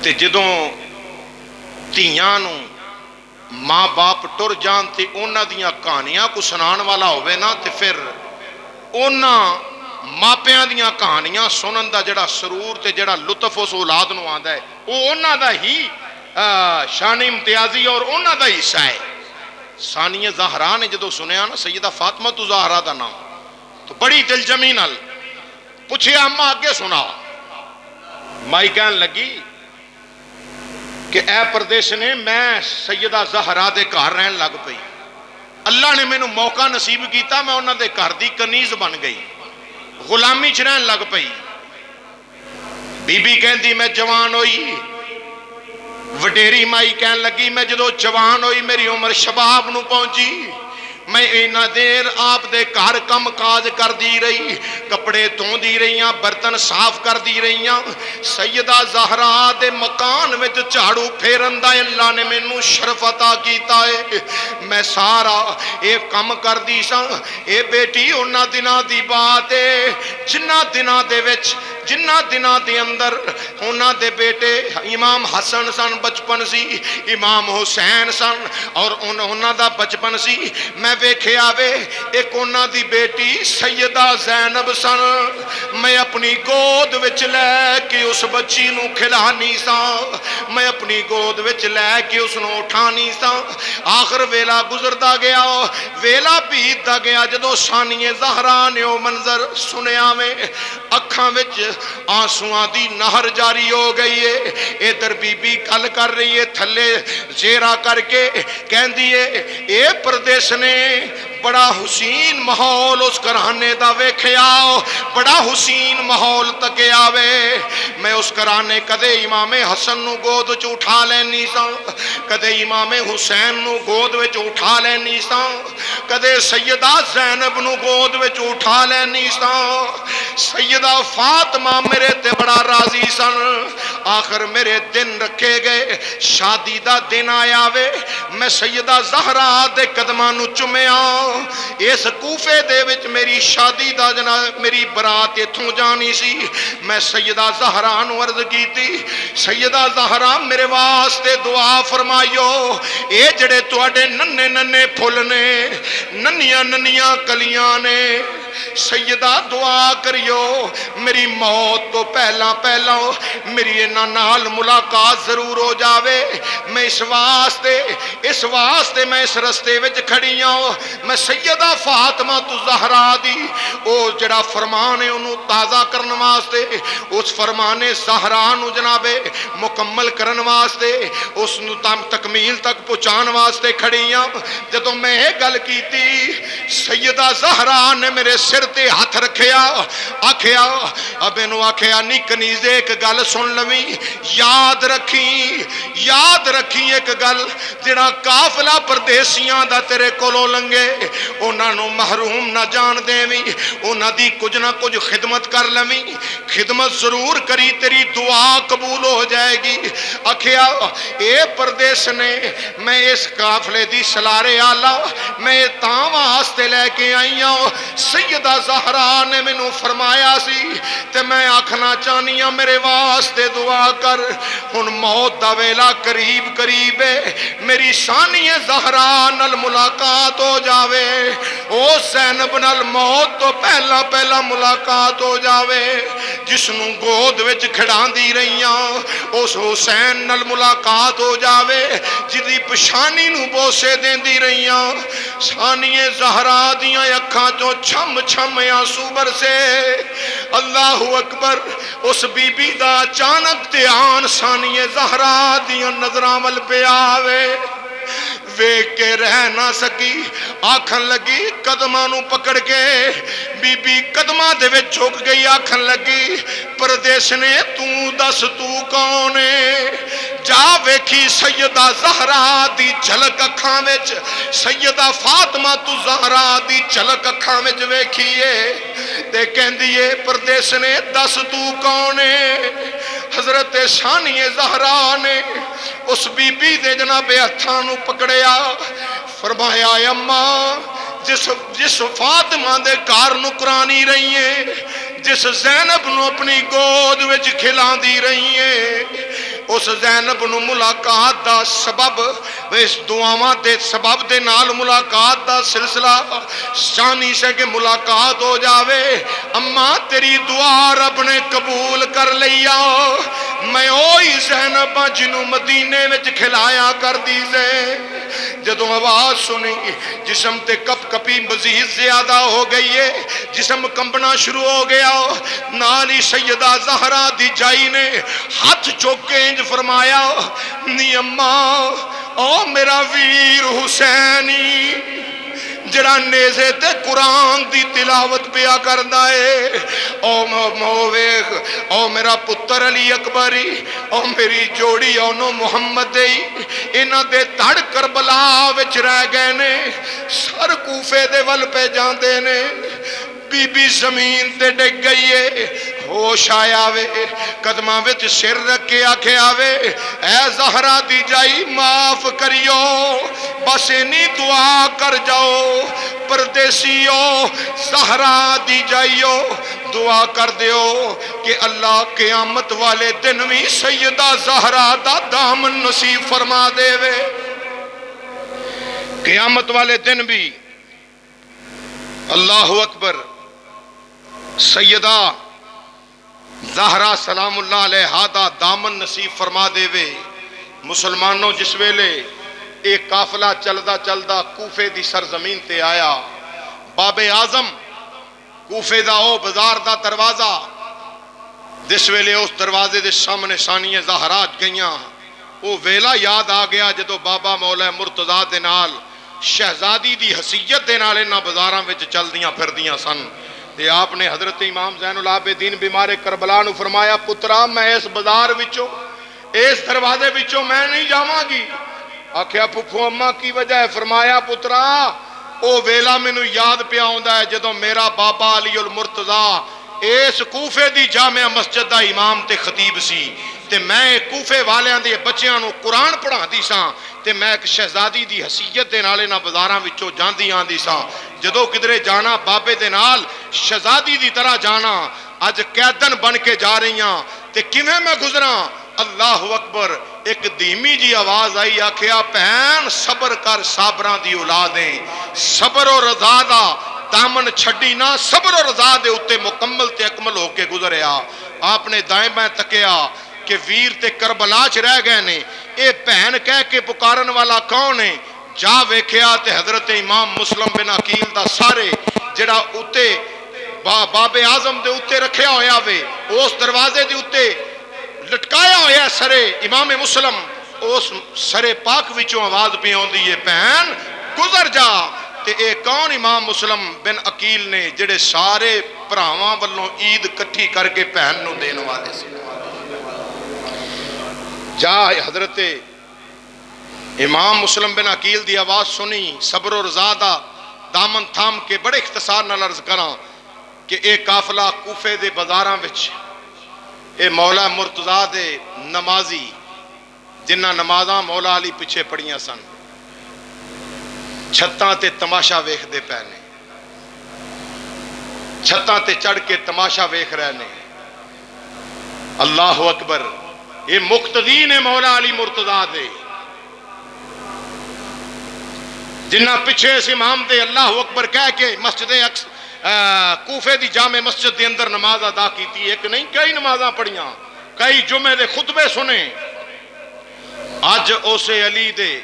تے جدوں ਧੀਆਂ ਨੂੰ ਮਾਂ ਬਾਪ ਟੁਰ ਜਾਣ ਤੇ ਉਹਨਾਂ ਦੀਆਂ ਕਹਾਣੀਆਂ ਕੋ ਸੁਣਾਉਣ ਵਾਲਾ ਹੋਵੇ ਨਾ ਤੇ ਫਿਰ ਉਹਨਾਂ ਮਾਪਿਆਂ ਦੀਆਂ ਕਹਾਣੀਆਂ ਸੁਣਨ ਦਾ ਜਿਹੜਾ ਸਰੂਰ ਤੇ ਜਿਹੜਾ ਲੁਤਫ ਉਸ ਔਲਾਦ ਨੂੰ ਆਉਂਦਾ ਹੈ ਉਹ ਉਹਨਾਂ ਦਾ ਹੀ ਸ਼ਾਨ ਇਮਤਿਆਜ਼ੀ ਔਰ ਉਹਨਾਂ ਦਾ ਹਿੱਸਾ ਹੈ। ਸਾਨੀਆ ਜ਼ਾਹਰਾ ਨੇ ਜਦੋਂ ਸੁਣਿਆ ਨਾ ਸੈਯਦਾ ਫਾਤਮਾ ਤੂ ਜ਼ਾਹਰਾ ਦਾ ਨਾਮ تو بڑی دلجمی نال پوچھے اما آگے سنا مائی کہن لگی کہ اے پردیس نے میں سیدہ زہرا دے گھر رہن لگ پئی اللہ نے مینوں موقع نصیب کیتا میں انہاں دے گھر دی کنیز بن گئی غلامی چ رہن لگ پئی بی بی کہندی میں جوان ہوئی وڈیری مائی کہن لگی میں جدو جوان ہوئی میری عمر شباب نو پہنچی میں اینا دیر آپ دے گھر کم کاج کر دی رہی کپڑے دھون دی رہیاں برتن صاف کر دی رہیاں سیدہ زہرا دے مکان میں جھاڑو پھیرن دا اللہ نے مینوں شرف عطا کیتا ہے میں سارا اے کم کر دی سا اے بیٹی انہاں دناں دی بات ہے جنہ دناں دے اندر انہاں دے بیٹے امام حسن سن بچپن سی امام حسین سن اور انہاں دا بچپن سی میں ویکھے آوے ایک انہاں دی بیٹی سیدہ زینب سن میں اپنی گود وچ لے کے اس بچی نو کھلانی سا میں اپنی گود وچ لے کے اس نو اٹھانی سا آخر ویلا گزردا گیا ویلا بیتدا گیا جدو ثانیہ زہرا نے او منظر سنیا میں اکھاں وچ آنسواں دی نہر جاری ہو گئی ہے ادھر بی بی گل کر رہی ہے تھلے زیرا کر کے کہندی ہے اے پردیس نے بڑا حسین ماحول اس گھرانے دا ویکھیا بڑا حسین ماحول تکے آوے میں اس گھرانے کدے امام حسن نو گود وچ اٹھا لینی سا کدے امام حسین نو گود وچ اٹھا لینی سا کدے سیدہ زینب نو گود وچ اٹھا لینی سا سیدہ فاطمہ میرے تے بڑا راضی سن آخر میرے دن رکھے گئے شادی دا دن آیا وے میں سیدہ زہرا دے قدماں نو چومیا اس کوفے دے وچ میری شادی دا جناب میری برات ایتھوں جانی سی میں سیدہ زہرا نو عرض کیتی سیدہ زہرا میرے واسطے دعا فرمائیو اے جڑے تواڈے ننے ننے پھل نے ننیاں ننیاں کلیاں نے سیدہ دعا کریو میری موت تو پہلا میری انہاں نال ملاقات ضرور ہو جاوے میں اس واسطے میں اس رستے وچ کھڑی ہوں میں سیدہ فاطمہ تو زہرا دی او جڑا فرمان ہے انہوں تازہ کرن واسطے اس فرمان زہرا نو جناب مکمل کرن واسطے اس نو تکمیل تک پہنچان واسطے کھڑی ہوں جدوں میں یہ گل کیتی سیدہ زہرا نے میرے سر تے ہاتھ رکھیا آکھیا اب انہوں آکھیا نی کنیزے ایک گل سن لویں یاد رکھی ایک گل جڑا قافلہ پردیسیاں دا تیرے کولوں لنگے انہاں نو محروم نہ جان دیویں انہاں دی کچھ نہ کچھ خدمت کر لویں خدمت ضرور کری تیری دعا قبول ہو جائے گی آکھیا اے پردیس نے میں اس قافلے دی سلارے آلہ میں تاں واسطے لے کے آئی ہوں سیدہ زہرا نے مینوں فرمایا سی تے میں آکھنا چاہنی ہوں میرے واسطے دعا کر ہن موت دا ویلا قریب ہے میری ثانیہ زہرا نال ملاقات ہو جاوے او زینب نال موت تو پہلا ملاقات ہو جاوے جس نو گود وچ کھڑاندی رہیاں اس حسین نال ملاقات ہو جاوے جدی پشانی نو بوسے دیندی رہیاں ثانیہ زہرا دیاں اکھاں چوں چھم چھم آنسو برسے اللہ اکبر اس بی بی دا اچانک دھیان ثانیہ زہرا دیاں نظراں ول پہ آوے ویکھ کے رہ نہ سکی آکھن لگی قدماں نو پکڑ کے بی بی قدماں دے وچ جھک گئی آکھن لگی پردیس نے تو دس تو کون ہے جا ویکھی سیدہ زہرا دی جھلک اکھاں وچ سیدہ فاطمہ تو زہرا دی جھلک اکھاں وچ ویکھیے تے کہندی ہے پردیس نے دس تو کون ہے حضرت ثانیہ زہرا نے اس بی بی دے جناب ہتھاں نو پکڑیا فرمایا اماں جس فاطمہ دے گھر نکرانی رہی ہے جس زینب نو اپنی گود وچ کھلاندی رہی ہے اس زینب نو ملاقات دا سبب اس دعاواں دے سبب دے نال ملاقات دا سلسلہ شانی سے کہ ملاقات ہو جاوے اما تیری دعا رب نے قبول کر لیا میں اوہی زینب جنوں مدینے وچ کھلایا کر دی سے جدوں آواز سنی جسم تے کپ کپی مزید زیادہ ہو گئی ہے جسم کمبنا شروع ہو گیا نالی سیدہ زہرا دی جائی نے ہاتھ چوکے انج فرمایا نی اماں او میرا ویر حسینی جڑا نیزے تے قرآن دی تلاوت پیا کردا ہے او ویکھ او میرا پتر علی اکبری او میری جوڑی اونوں محمد دی انہاں دے تڑ کربلا وچ رہ گئے نے سر کوفے دے ول پہ جاندے نے بی بی زمین تے ڈگ گئی ہے ہوش آیا وے قدماں وچ سر رکھ کے آکھیا وے اے زہرا دی جائی معاف کریو بس اینی دعا کر جاؤ پردیسیو زہرا دی جائیو دعا کر دیو کہ اللہ قیامت والے دن بھی سیدہ زہرا دا دامن نصیب فرما دے وے قیامت والے دن بھی اللہ اکبر سیدہ زہرا سلام اللہ علیہ دا دامن نصیب فرما دے وے مسلمانوں جس ویلے ایک قافلہ چلدا چلدا کوفے دی سرزمین تے آیا باب اعظم کوفے دا او بازار دا دروازہ جس ویلے اس دروازے دے سامنے ثانیہ زہرات گئیاں او ویلا یاد آ گیا جدو بابا مولا مرتضیٰ دے نال شہزادی دی حیثیت دے نال انہاں بازاراں وچ چلدیاں پھردیاں سن تے آپ نے حضرت امام زین العابدین بیمار کربلا نو فرمایا پترا میں اس بازار وچوں اس دروازے وچوں میں نہیں جاواں گی آکھیا پھپھو اماں کی وجہ ہے فرمایا پترا او ویلا مینوں یاد پیا ہوندا ہے جدوں میرا بابا علی المرتضیٰ اس کوفے دی جامع مسجد دا امام تے خطیب سی تے میں کوفے والیاں دے بچیاں نو قرآن پڑھاندی ساں تے میں ایک شہزادی دی حیثیت دے نال انہاں بازاراں وچوں جاندی آندی ساں جدوں کدرے جانا بابے دے نال شہزادی دی طرح جانا اج قیدن بن کے جا رہیاں تے کیویں میں گزراں اللہ اکبر ایک دھیمی جی آواز آئی آکھیا بہن صبر کر صابراں دی اولادیں صبر و رضا دا دامن چھڑی نہ صبر و رضا دے اتے مکمل تے اکمل ہو کے گزریا آپ نے دائیں بائیں تکیا کہ ویر تے کربلا چ رہ گئے نے اے بہن کہہ کے پکارن والا کون ہے جا ویکھیا تے حضرت امام مسلم بن عقیل دا سارے جڑا اتے باب اعظم دے اتے رکھیا ہویا وے اس دروازے دے اتے لٹکایا ہویا سرے امام مسلم اس سرے پاک وچوں آواز پہ ہوندی ہے بہن گزر جا تے اے کون امام مسلم بن عقیل نے جڑے سارے بھراواں والوں عید کٹھی کر کے بہن نو دین والے سے جا حضرت امام مسلم بن عقیل دی آواز سنی صبر و رضا دا دامن تھام کے بڑے اختصار نال عرض کراں کہ اے قافلہ کوفے دے بازاراں وچ اے مولا مرتضیٰ دے نمازی جنہ نمازاں مولا علی پیچھے پڑیاں سن چھتاں تے تماشا ویکھ دے پے نے چھتاں تے چڑھ کے تماشا ویکھ رہے نے اللہ اکبر یہ مقتدی نے مولا علی مرتضیٰ دے جنہ پیچھے اس امام دے اللہ اکبر کہہ کے مسجد کوفے دی جامع مسجد دے اندر نماز ادا کی تھی ایک نہیں کئی نمازاں پڑھیاں کئی جمعے دے خطبے سنے اج اسے علی دے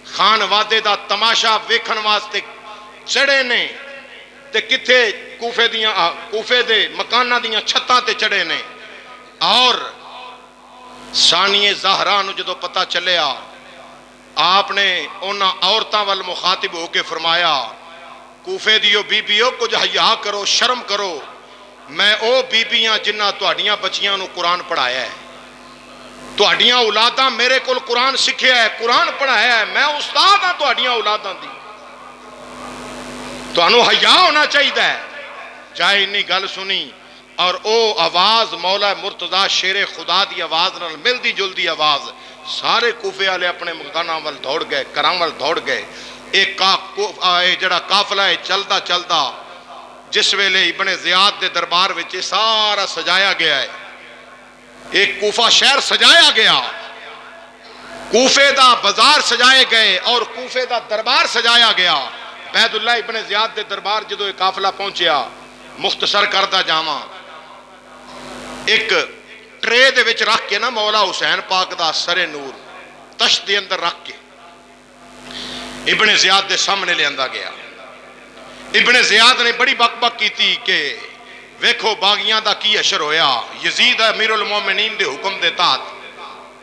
خان وادے دا تماشا ویکھن واسطے چڑھے نے تے کتھے کوفے دے مکاناں دیاں چھتاں تے چڑھے نے اور ثانیہ زہرا نو جدو پتہ چلیا آپ نے انہاں عورتاں وال مخاطب ہو کے فرمایا کوفے دیو بیبیو کچھ حیا کرو شرم کرو میں او بیبیاں جنہ تہاڈیاں بچیاں نو قرآن پڑھایا ہے تہاڈیاں اولاداں میرے کول قرآن سکھیا ہے قرآن پڑھایا ہے میں استاد ہاں تہاڈیاں اولاداں دی تہانوں حیا ہونا چاہیے چاہے انی گل سنی اور او آواز مولا مرتضیٰ شیر خدا دی آواز نال ملدی جلدی آواز سارے کوفے والے اپنے مکاناں ول دوڑ گئے گھراں ول دوڑ گئے ایک جڑا قافلہ ہے چلدا چلدا جس ویلے ابن زیاد دے دربار وچ سارا سجایا گیا ہے ایک کوفہ شہر سجایا گیا، کوفے دا بازار سجائے گئے اور کوفے دا دربار سجایا گیا۔ عبید اللہ ابن زیاد دے دربار جدو ایک قافلہ پہنچیا، مختصر کردہ جاواں، ایک ٹرے دے وچ رکھ کے نا مولا حسین پاک دا سر نور تشت دے اندر رکھ کے ابن زیاد دے سامنے لے آندا گیا۔ ابن زیاد نے بڑی بک بک کی تھی کہ ویکھو باغیاں دا کی اشر ہویا، یزید امیر المومنین دے حکم دے تحت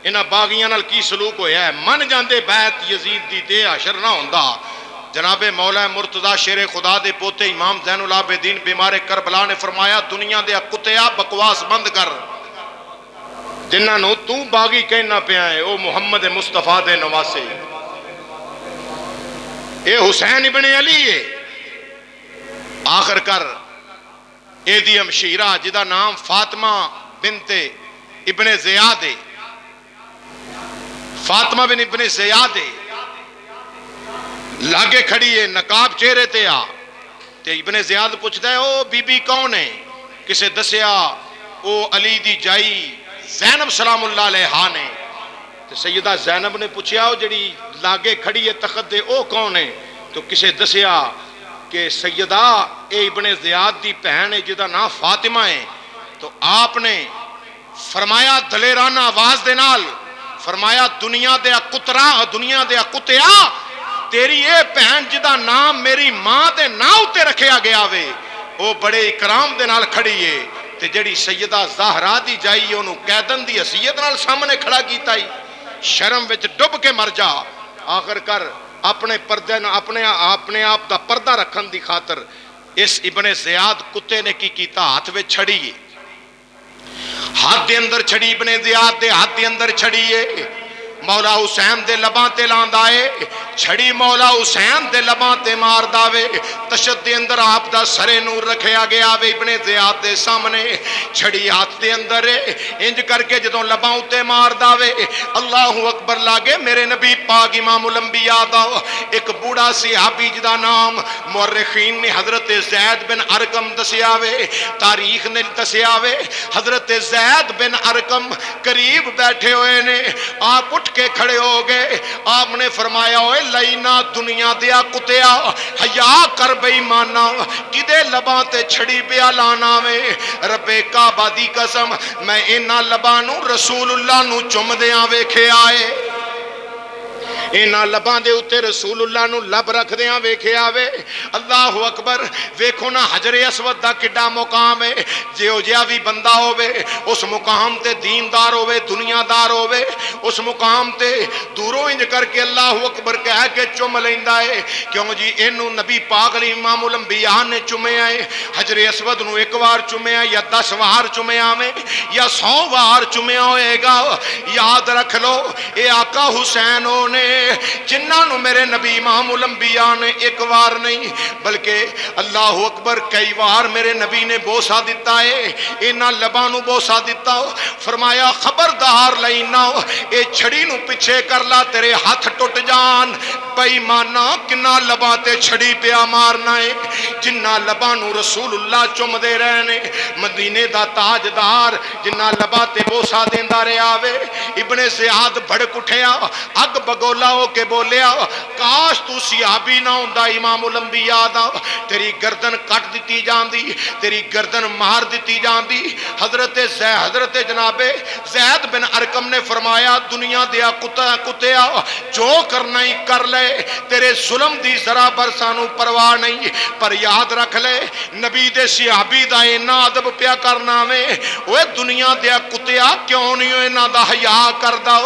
انہاں باغیاں نال کی سلوک ہویا ہے، من جاندے بیعت یزید دی تے اشر نہ ہوندا۔ جناب مولا مرتضی شیر خدا دے پوتے امام زین العابدین بیمار کربلا نے فرمایا دنیا دے کتیا بکواس بند کر، جنہاں نو تو باغی کہنا پیا ہے او محمد مصطفیٰ دے نواسے، اے حسین ابن علی ہے۔ آخر کر اے دی ہمشیرہ جدا نام فاطمہ بنت ابن زیاد ہے، فاطمہ بن ابن زیاد ہے، لاگے کھڑی ہے، نقاب چہرے تے آ تے ابن زیاد پوچھتا ہے او بی بی کون ہے؟ کسے دسیا او علی دی جائی زینب سلام اللہ علیہا نے۔ تے سیدہ زینب نے پوچھیا او جڑی لاگے کھڑی ہے تخت دے او کون ہے؟ تو کسے دسیا کہ سیدہ اے ابن زیاد دی بہن ہے جدا نام فاطمہ ہے۔ تو آپ نے فرمایا دلیرانہ آواز دے نال فرمایا دنیا دے کتیا تیری اے بہن جدا نام میری ماں دے نام تے رکھیا گیا وے او بڑے اکرام دے نال کھڑی ہے، تے جڑی سیدہ زہرا دی جائی انہوں قیدن دی حیثیت نال سامنے کھڑا کیتا ہی، شرم وچ ڈب کے مر جا۔ آخر کر اپنے پردے اپنے آپ دا پردہ رکھن دی خاطر اس ابن زیاد کتے نے کی کیتا ہاتھ وچ چھڑی ہے، ہاتھ دے اندر چھڑی ابن زیاد دے ہاتھ دے اندر چھڑی ہے، مولا حسین دے لباں تے لاندا ہے، چھڑی مولا حسین دے لباں تے مار داوے، تشد دے اندر آپ دا سر نور رکھیا گیا وے ابن زیاد دے سامنے، چھڑی ہاتھ دے اندر ہے، انج کر کے جدوں لباں اتے مار داوے اللہ اکبر لاگے میرے نبی پاک امام الانبیاء دا ایک بوڑھا صحابی جدا نام مورخین نے حضرت زید بن ارقم دسیا وے، تاریخ نے دسیا وے، حضرت زید بن ارقم قریب بیٹھے ہوئے نے، آپ اٹھ کے کھڑے ہو گئے، آپ نے فرمایا اوے لینا دنیا دیا کتیا حیا کر بے ایمانا کدے لباں تے چھڑی پیا لانا میں، رب کعبہ دی قسم میں انہاں لباں نو رسول اللہ نو چم دیاں ویکھے آئے، اینا لباں دے اتے رسول اللہ نو لب رکھ دیاں ویکھے آوے۔ اللہ اکبر، ویکھو نا حجر اسود دا کڈا مقام ہے، جیو جیا بھی بندہ ہووے اس مقام تے دیندار ہووے دنیا دار ہووے اس مقام تے دوروں انج کر کے اللہ اکبر کہہ کے چم لیندا ہے، کیوں جی اینو نبی پاک علیہ امام الانبیاء نے چومے آئے، حجر اسود نو ایک وار چومے آئے یا 10 وار چومے آویں یا 100 وار چومے ہوئے گا، یاد رکھ لو اے آقا حسین نے جنہاں نو میرے نبی امام الانبیاء نے ایک وار نہیں بلکہ اللہ اکبر کئی وار میرے نبی نے بوسا دیتا ہے، اینا لباں نو بوسا دیتا، فرمایا خبردار لینا اے چھڑی نو پیچھے کر لا تیرے ہاتھ ٹوٹ جان، بے ایمانا کنا لباں تے چھڑی پیا مارنا ہے، جنہ لباں نو رسول اللہ چم دے رہنے، مدینے دا تاجدار جنہ لباں تے بوسا دیندا رہیا وے۔ ابن زیاد بھڑک اٹھیا، اگ بگولا ہو کے بولیا کاش تو صحابی نہ ہوندا امام الانبیاء دا، تیری گردن کٹ دیتی جاندی، تیری گردن مار دیتی جاندی۔ حضرت جناب زید بن ارقم نے فرمایا دنیا دیا کتیا جو کرنا ہی کر لے، تیرے ظلم دی ذرا بر سانو پرواہ نہیں، پر یاد رکھ لے نبی دے صحابی دا اینا ادب پیا کرنا میں، اوے دنیا دیا کتیا کیوں نہیں اینا دا حیا کردا،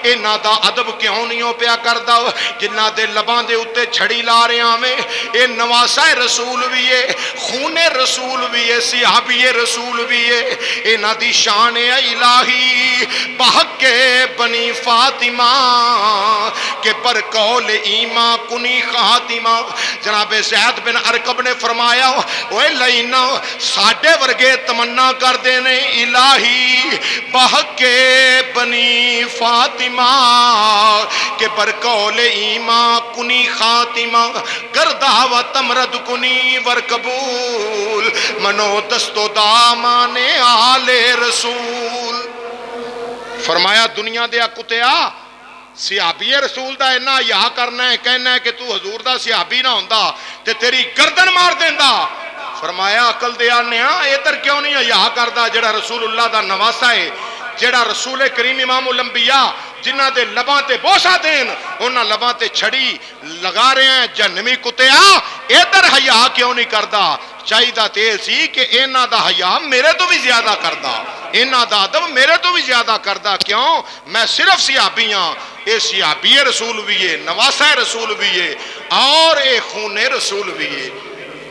اینا دا ادب کیوں نہیں پیا کردا، جنہ دے لباں دے اتے چھڑی لا رہے ہمیں، اے نواسہ رسول بھی ہے، خون رسول بھی ہے، صحابی رسول بھی ہے، اینا دی شان الہی بحق بنی فاطمہ کہ پر قول ایمان کنی خاتمہ۔ جناب زید بن ارقم نے فرمایا اوے لینا ساڈے ورگے تمنا کر دینے الہی بحق بنی فاطمہ کہ پر قول ایمان کنی خاتمہ، گردہ و تمرد کنی ورقبول منو دست و دامان آل رسول۔ فرمایا دنیا دیا کتیا صحابی رسول دا اینا حیا کرنا ہے، کہنا ہے کہ تو حضور دا صحابی نہ ہوندا تے تیری گردن مار دیندا۔ فرمایا عقل دیا نیا ادھر کیوں نہیں حیا کردا جڑا رسول اللہ دا نواسا ہے، جڑا رسول کریم امام الانبیاء جنہ دے لباں تے بوسا دین انہاں لباں تے چھڑی لگا رہے ہیں جہنمی کتیا، ادھر حیا کیوں نہیں کردا؟ چاہیدہ تیل سی کہ اینا دا حیا میرے تو بھی زیادہ کردہ، اینا دا ادب میرے تو بھی زیادہ کردہ۔ کیوں؟ میں صرف صحابی ہاں، اے صحابی رسول بھی ہے، نواسہ رسول بھی ہے، اور اے خون رسول بھی ہے۔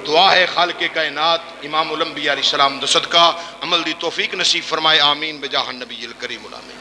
دعا ہے خالق کائنات امام الانبیاء علیہ السلام دو صدقہ عمل دی توفیق نصیب فرمائے، آمین بجاہ النبی الکریم الامین۔